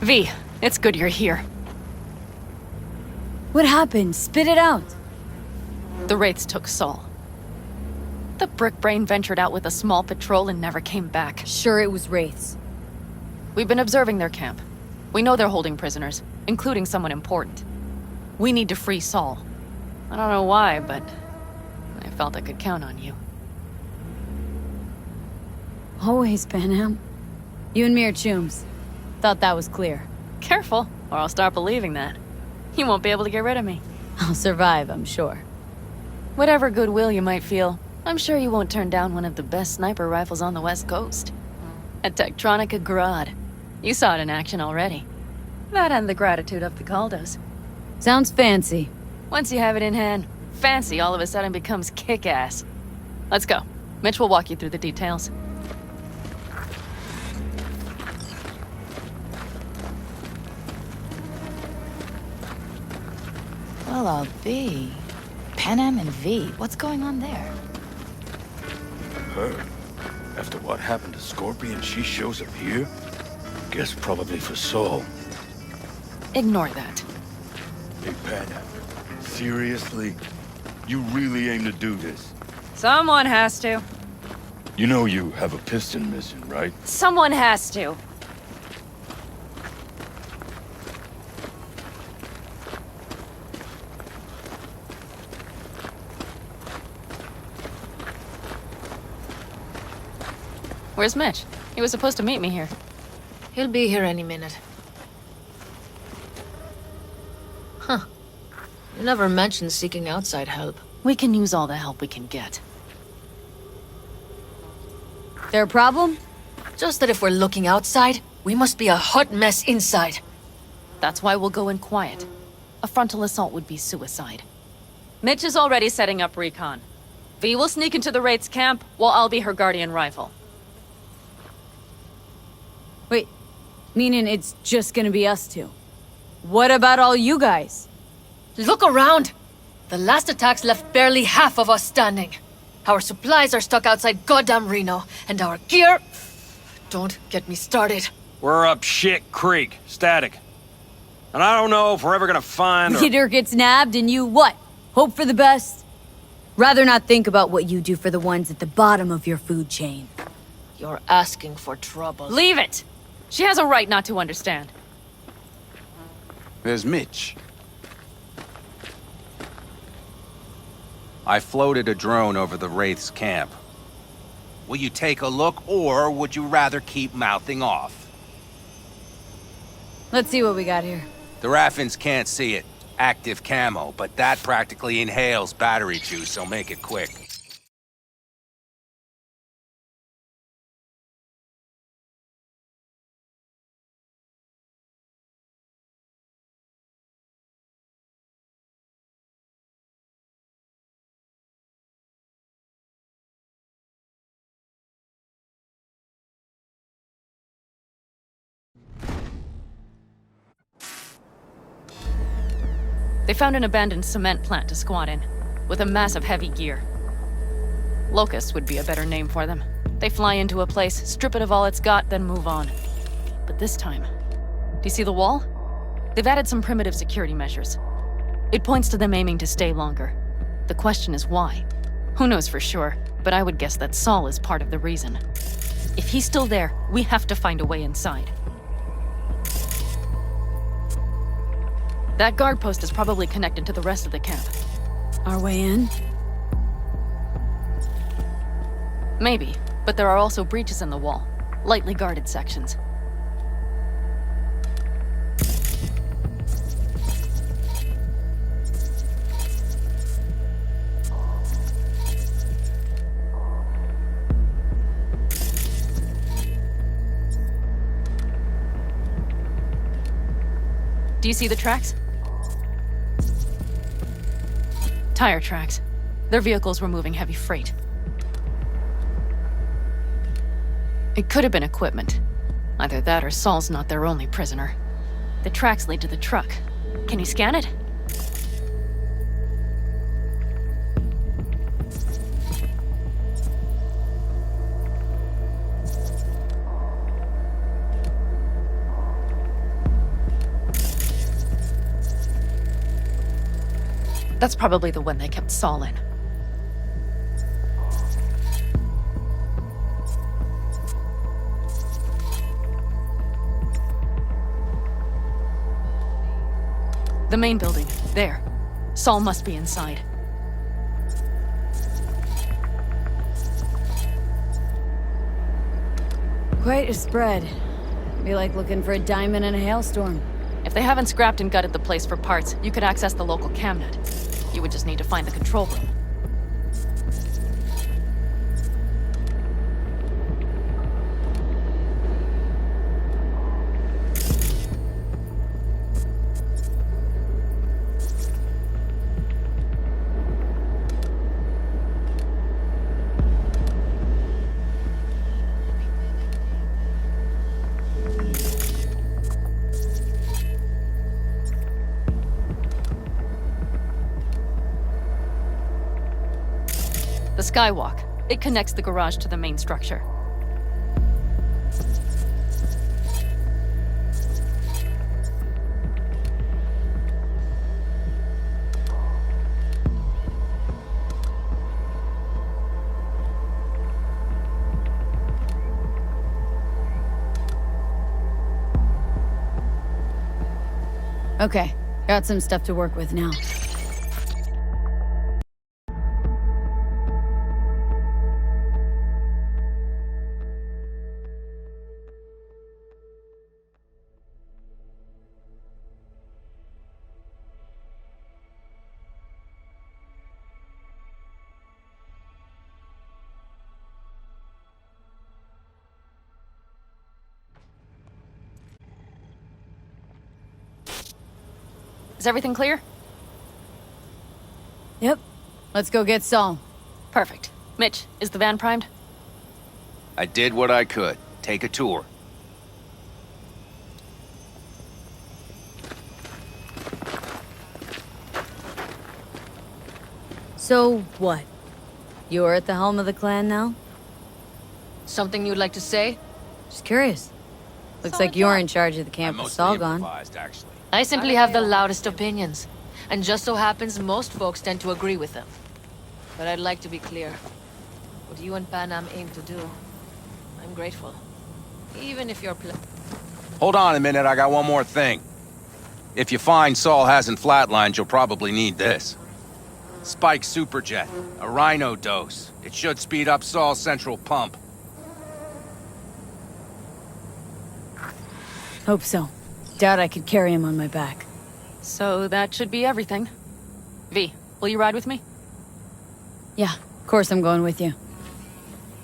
V, it's good you're here. What happened? Spit it out. The Wraiths took Saul. The Brickbrain ventured out with a small patrol and never came back. Sure, it was Wraiths. We've been observing their camp. We know they're holding prisoners, including someone important. We need to free Saul. I don't know why, but I felt I could count on you. Always, Panam. You and me are chums. Thought that was clear. Careful, or I'll start believing that. You won't be able to get rid of me. I'll survive, I'm sure. Whatever goodwill you might feel, I'm sure you won't turn down one of the best sniper rifles on the West Coast. At Tektronica Grad. You saw it in action already. That and the gratitude of the Caldos. Sounds fancy. Once you have it in hand, fancy all of a sudden becomes kick-ass. Let's go. Mitch will walk you through the details. Well, I'll be. Panam and V, what's going on there? Her? After what happened to Scorpion, she shows up here? Guess probably for Saul. Ignore that. Hey, Panam. Seriously? You really aim to do this? Someone has to. You know you have a piston mission, right? Someone has to. Where's Mitch? He was supposed to meet me here. He'll be here any minute. Huh. You never mentioned seeking outside help. We can use all the help we can get. Their problem? Just that if we're looking outside, we must be a hot mess inside. That's why we'll go in quiet. A frontal assault would be suicide. Mitch is already setting up recon. V will sneak into the Wraith's camp, while I'll be her guardian rifle. Wait, meaning it's just gonna be us two? What about all you guys? Look around! The last attacks left barely half of us standing. Our supplies are stuck outside goddamn Reno, and our gear... Don't get me started. We're up shit creek, static. And I don't know if we're ever gonna find Leader gets nabbed and you what? Hope for the best? Rather not think about what you do for the ones at the bottom of your food chain. You're asking for trouble. Leave it! She has a right not to understand. There's Mitch. I floated a drone over the Wraith's camp. Will you take a look, or would you rather keep mouthing off? Let's see what we got here. The Raffins can't see it. Active camo, but that practically inhales battery juice, so make it quick. They found an abandoned cement plant to squat in, with a massive heavy gear. Locusts would be a better name for them. They fly into a place, strip it of all it's got, then move on. But this time... Do you see the wall? They've added some primitive security measures. It points to them aiming to stay longer. The question is why? Who knows for sure, but I would guess that Saul is part of the reason. If he's still there, we have to find a way inside. That guard post is probably connected to the rest of the camp. Our way in? Maybe, but there are also breaches in the wall. Lightly guarded sections. Do you see the tracks? Tire tracks. Their vehicles were moving heavy freight. It could have been equipment. Either that or Saul's not their only prisoner. The tracks lead to the truck. Can you scan it? That's probably the one they kept Saul in. The main building. There. Saul must be inside. Quite a spread. Be like looking for a diamond in a hailstorm. If they haven't scrapped and gutted the place for parts, you could access the local camnet. You would just need to find the control room. The skywalk. It connects the garage to the main structure. Okay, got some stuff to work with now. Is everything clear? Yep. Let's go get Saul. Perfect. Mitch, is the van primed? I did what I could. Take a tour. So, what? You're at the helm of the clan now? Something you'd like to say? Just curious. Looks Solid like you're job. in charge of the I camp with mostly Saul gone. improvised, actually. I simply have the loudest opinions. And just so happens most folks tend to agree with them. But I'd like to be clear. What you and Panam aim to do, I'm grateful. Even if you're Hold on a minute, I got one more thing. If you find Saul hasn't flatlined, you'll probably need this. Spike Superjet, a Rhino dose. It should speed up Saul's central pump. Hope so. Doubt I could carry him on my back. So that should be everything. V, will you ride with me? Yeah, of course I'm going with you.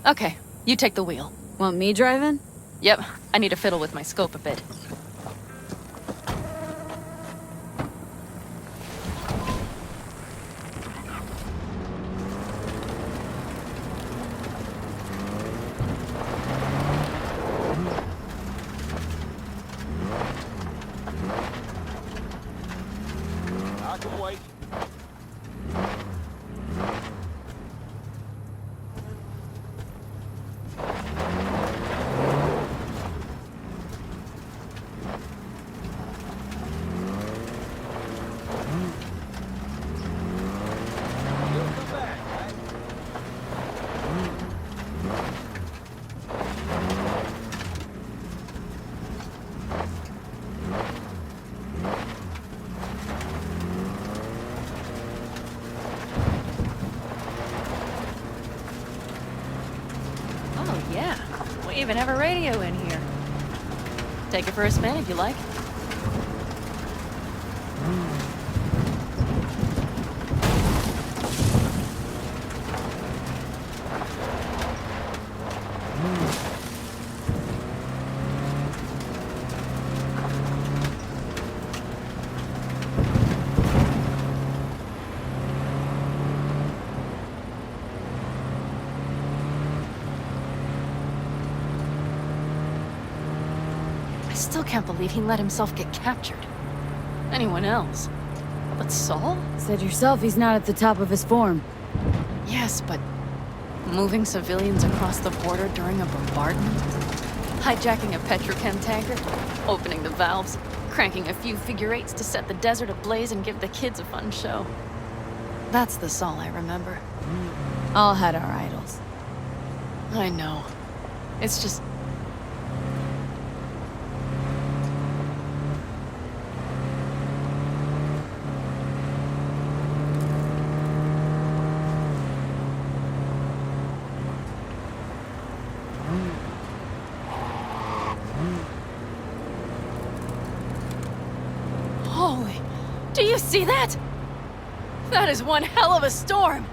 Okay, you take the wheel. Want me driving? Yep, I need to fiddle with my scope a bit. I can wait. Oh yeah, we even have a radio in here. Take it for a spin if you like. I still can't believe he let himself get captured. Anyone else? But Saul? Said yourself he's not at the top of his form. Yes, but moving civilians across the border during a bombardment? Hijacking a petrochem tanker? Opening the valves? Cranking a few figure eights to set the desert ablaze and give the kids a fun show? That's the Saul I remember. All had our idols. I know. It's just... Holy... Do you see that? That is one hell of a storm!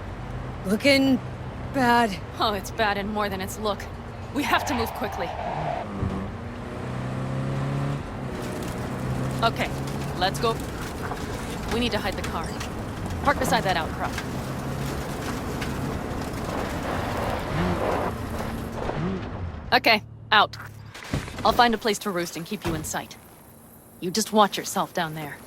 Looking bad. Oh, it's bad and more than its look. We have to move quickly. Okay, let's go. We need to hide the car. Park beside that outcrop. Okay, out. I'll find a place to roost and keep you in sight. You just watch yourself down there.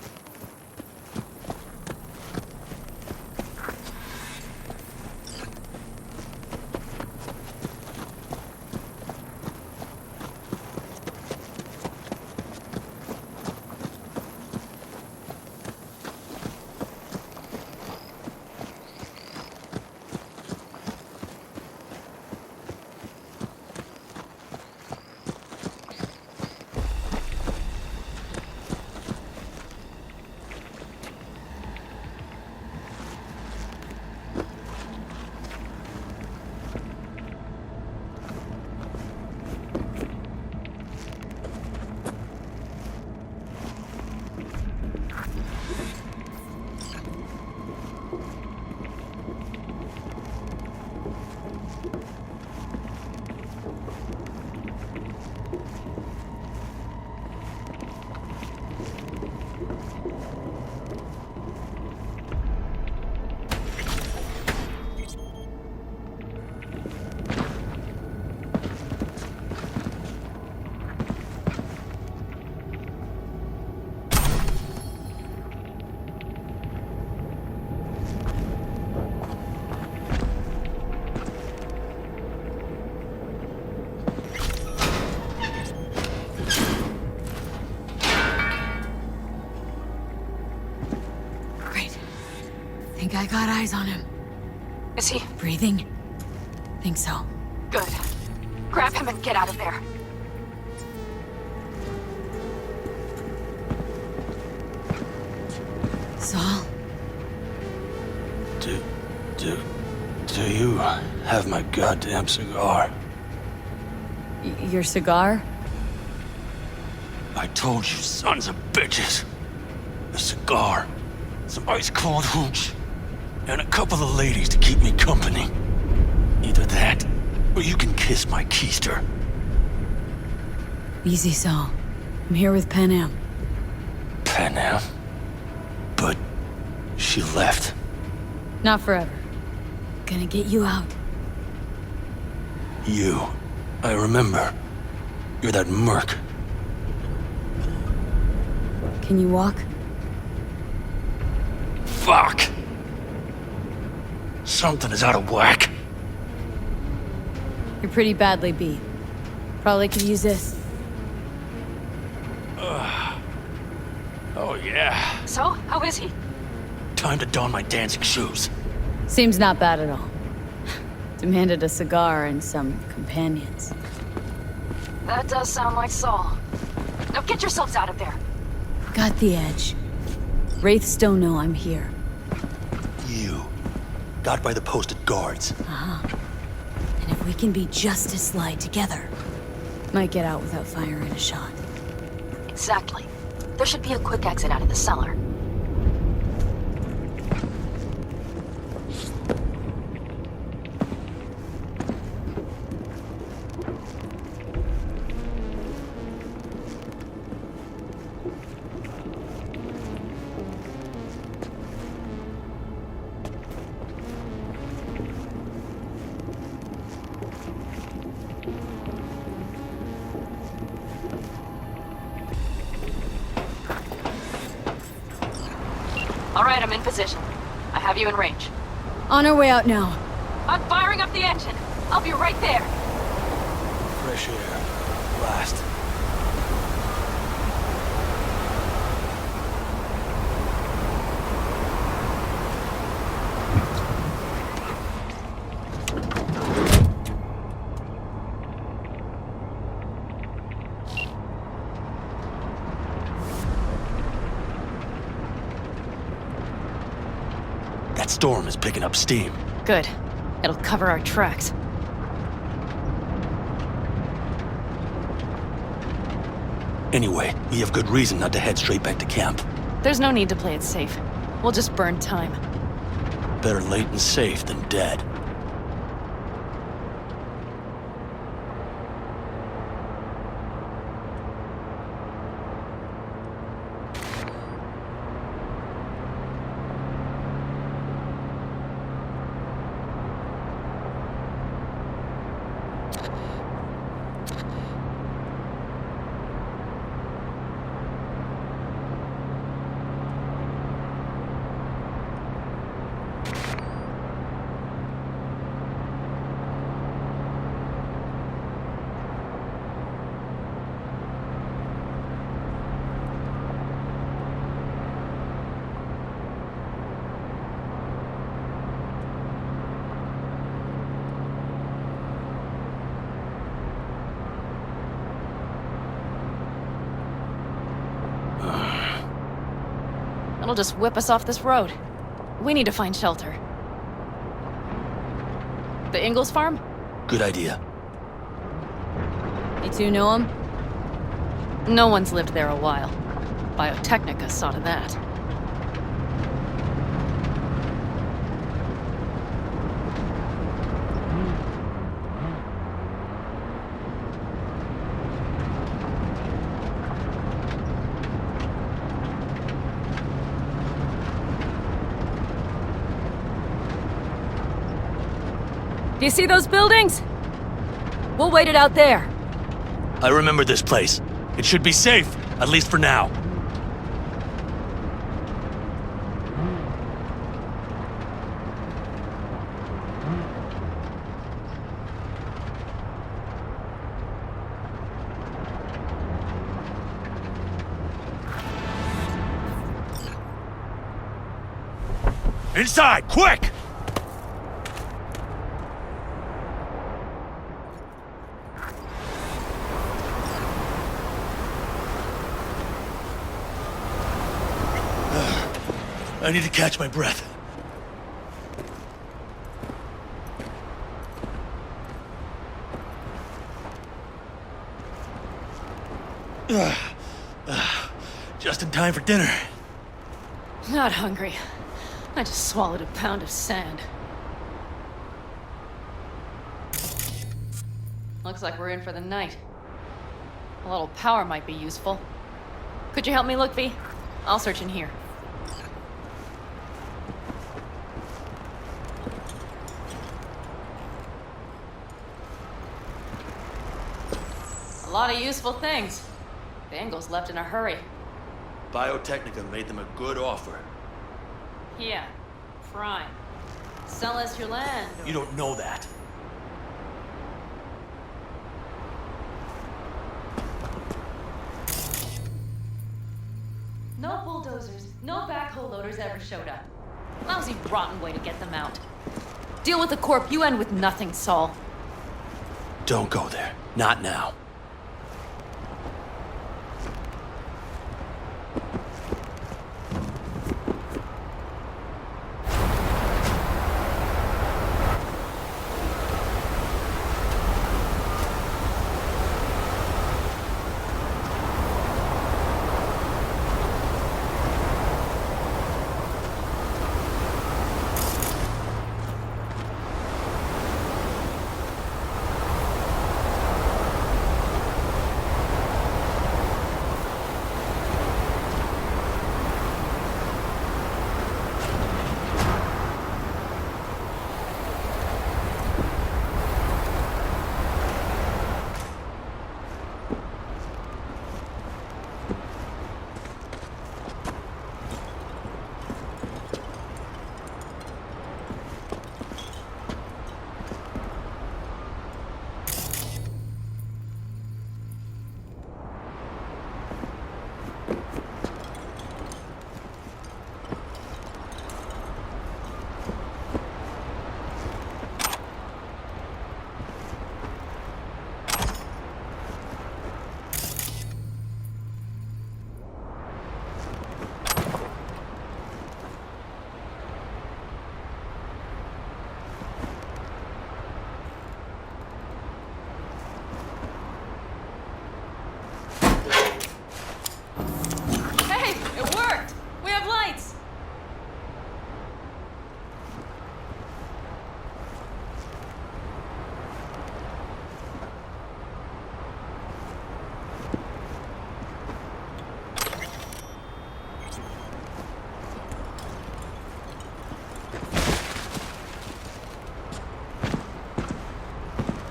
Think I got eyes on him. Is he? Breathing? Think so. Good. Grab him and get out of there. Saul? Do you have my goddamn cigar? Your cigar? I told you, sons of bitches. A cigar, some ice-cold hooch, and a couple of ladies to keep me company. Either that, or you can kiss my keister. Easy, Saul. I'm here with Panam. Panam? But she left. Not forever. Gonna get you out. You. I remember. You're that merc. Can you walk? Fuck! Something is out of whack. You're pretty badly beat. Probably could use this. Oh yeah. So, how is he? Time to don my dancing shoes. Seems not bad at all. Demanded a cigar and some companions. That does sound like Saul. Now get yourselves out of there. Got the edge. Wraiths don't know I'm here. You. Got by the posted guards. And if we can be just as sly together, might get out without firing a shot. Exactly. There should be a quick exit out of the cellar. All right, I'm in position. I have you in range. On our way out now. I'm firing up the engine. I'll be right there. Fresh air. Blast. That storm is picking up steam. Good. It'll cover our tracks. Anyway, we have good reason not to head straight back to camp. There's no need to play it safe. We'll just burn time. Better late and safe than dead. It'll just whip us off this road. We need to find shelter. The Ingalls farm? Good idea. You two know him? No one's lived there a while. Biotechnica saw to that. Do you see those buildings? We'll wait it out there. I remember this place. It should be safe, at least for now. Inside, quick! I need to catch my breath. Just in time for dinner. Not hungry. I just swallowed a pound of sand. Looks like we're in for the night. A little power might be useful. Could you help me look, V? I'll search in here. A lot of useful things. The Ingalls left in a hurry. Biotechnica made them a good offer. Yeah, prime. Sell us your land. You don't know that. No bulldozers, no backhoe loaders ever showed up. Lousy, rotten way to get them out. Deal with the corp, you end with nothing, Saul. Don't go there. Not now.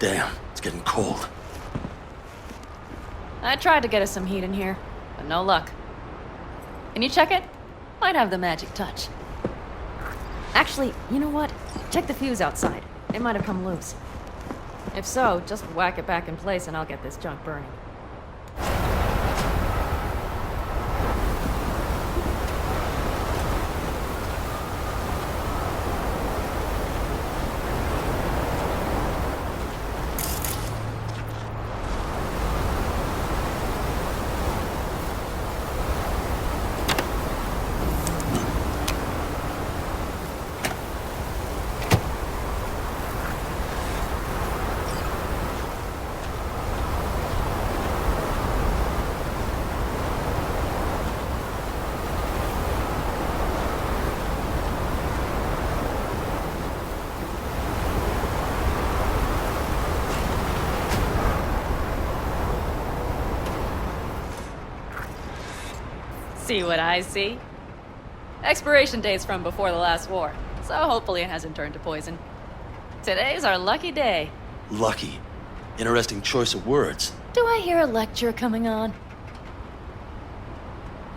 Damn, it's getting cold. I tried to get us some heat in here, but no luck. Can you check it? Might have the magic touch. Actually, you know what? Check the fuse outside. It might have come loose. If so, just whack it back in place and I'll get this junk burning. See what I see? Expiration date's from before the last war, so hopefully it hasn't turned to poison. Today's our lucky day. Lucky. Interesting choice of words. Do I hear a lecture coming on?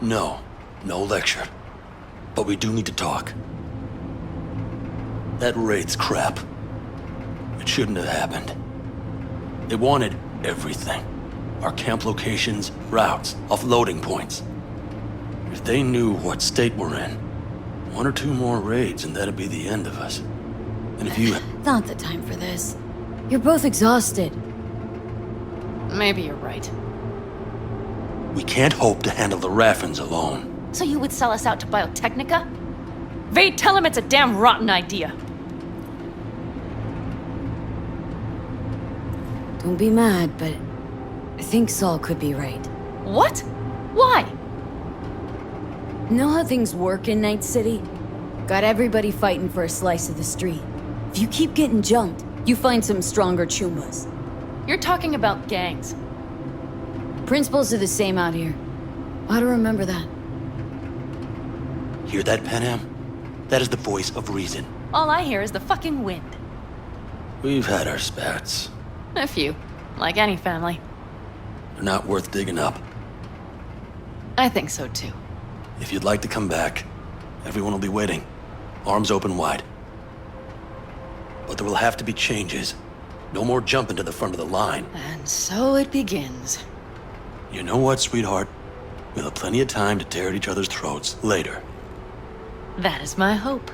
No, no lecture. But we do need to talk. That raid's crap. It shouldn't have happened. They wanted everything. Our camp locations, routes, offloading points. If they knew what state we're in, 1 or 2 more raids and that'd be the end of us. And if you... Not the time for this. You're both exhausted. Maybe you're right. We can't hope to handle the Raffens alone. So you would sell us out to Biotechnica? Vade, tell him it's a damn rotten idea. Don't be mad, but I think Saul could be right. What? Why? Know how things work in Night City? Got everybody fighting for a slice of the street. If you keep getting jumped, you find some stronger chumas. You're talking about gangs. Principles are the same out here. Ought to remember that. Hear that, Panam? That is the voice of reason. All I hear is the fucking wind. We've had our spats. A few. Like any family. They're not worth digging up. I think so too. If you'd like to come back, everyone will be waiting. Arms open wide. But there will have to be changes. No more jumping to the front of the line. And so it begins. You know what, sweetheart? We'll have plenty of time to tear at each other's throats later. That is my hope.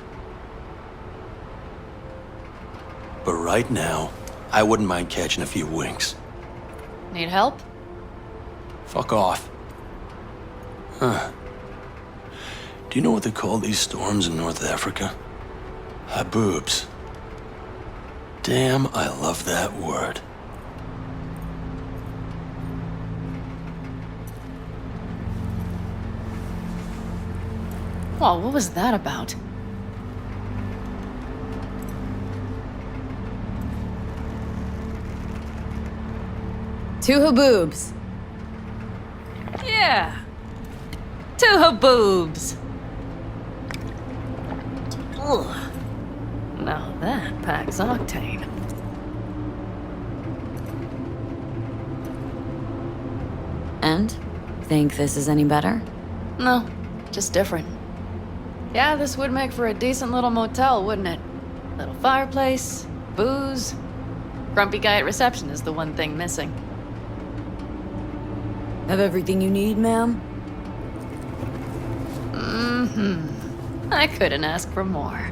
But right now, I wouldn't mind catching a few winks. Need help? Fuck off. Huh. Do you know what they call these storms in North Africa? Haboobs. Damn, I love that word. Well, what was that about? Two haboobs. Yeah. 2 haboobs. Ugh. Now that packs octane. And? Think this is any better? No, just different. Yeah, this would make for a decent little motel, wouldn't it? Little fireplace, booze. Grumpy guy at reception is the one thing missing. Have everything you need, ma'am? Mm-hmm. I couldn't ask for more.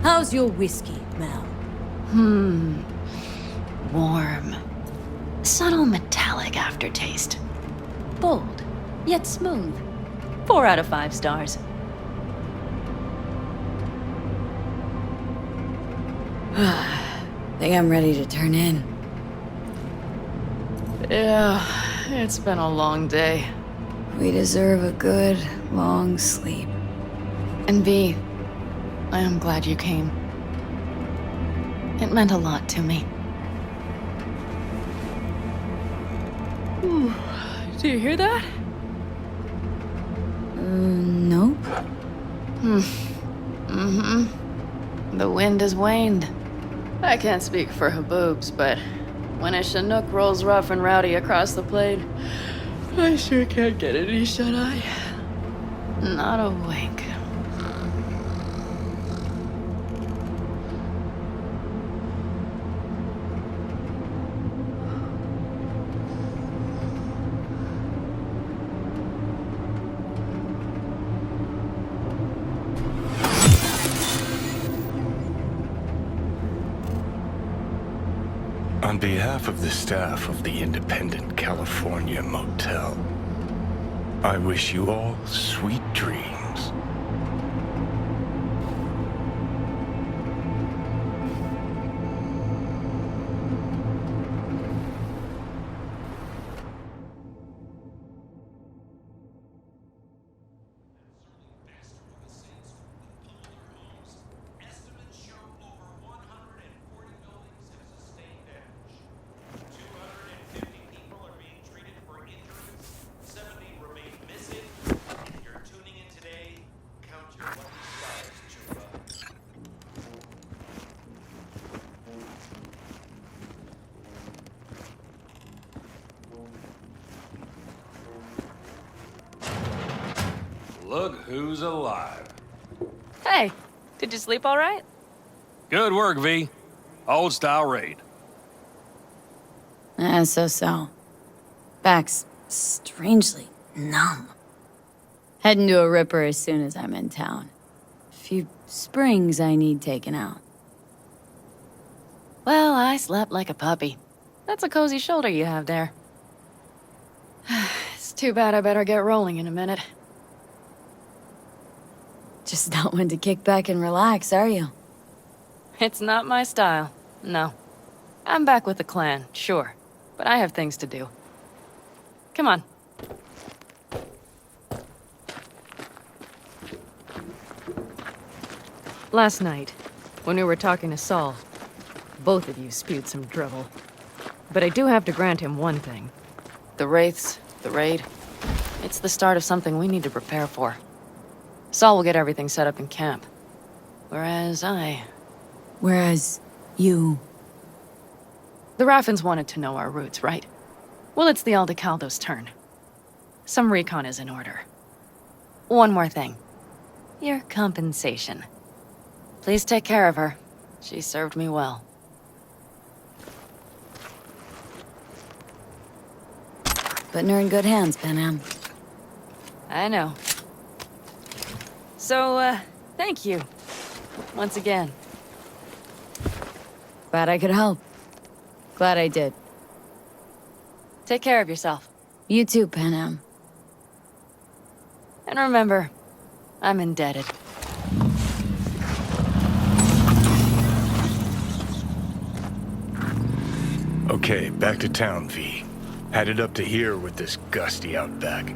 How's your whiskey, ma'am? Warm. Subtle metallic aftertaste. Bold, yet smooth. 4 out of 5 stars. Think I'm ready to turn in. Yeah, it's been a long day. We deserve a good, long sleep. And V, I am glad you came. It meant a lot to me. Do you hear that? Nope. Mm-hmm. The wind has waned. I can't speak for Haboobs, but when a Chinook rolls rough and rowdy across the plain, I sure can't get any shut-eye. Not a wink. On behalf of the staff of the Independent California Motel, I wish you all sweet dreams. Look who's alive. Hey, did you sleep all right? Good work, V. Old style raid. So. Back's strangely numb. Heading to a ripper as soon as I'm in town. A few springs I need taken out. Well, I slept like a puppy. That's a cozy shoulder you have there. It's too bad I better get rolling in a minute. Just not one to kick back and relax, are you? It's not my style, no. I'm back with the clan, sure, but I have things to do. Come on. Last night, when we were talking to Saul, both of you spewed some drivel. But I do have to grant him one thing. The Wraiths, the raid, it's the start of something we need to prepare for. Saul will get everything set up in camp. Whereas you... The Raffins wanted to know our routes, right? Well, it's the Aldecaldo's turn. Some recon is in order. One more thing. Your compensation. Please take care of her. She served me well. Putting her in good hands, Panam. I know. So, thank you. Once again. Glad I could help. Glad I did. Take care of yourself. You too, Panam. And remember, I'm indebted. Okay, back to town, V. Headed up to here with this gusty outback.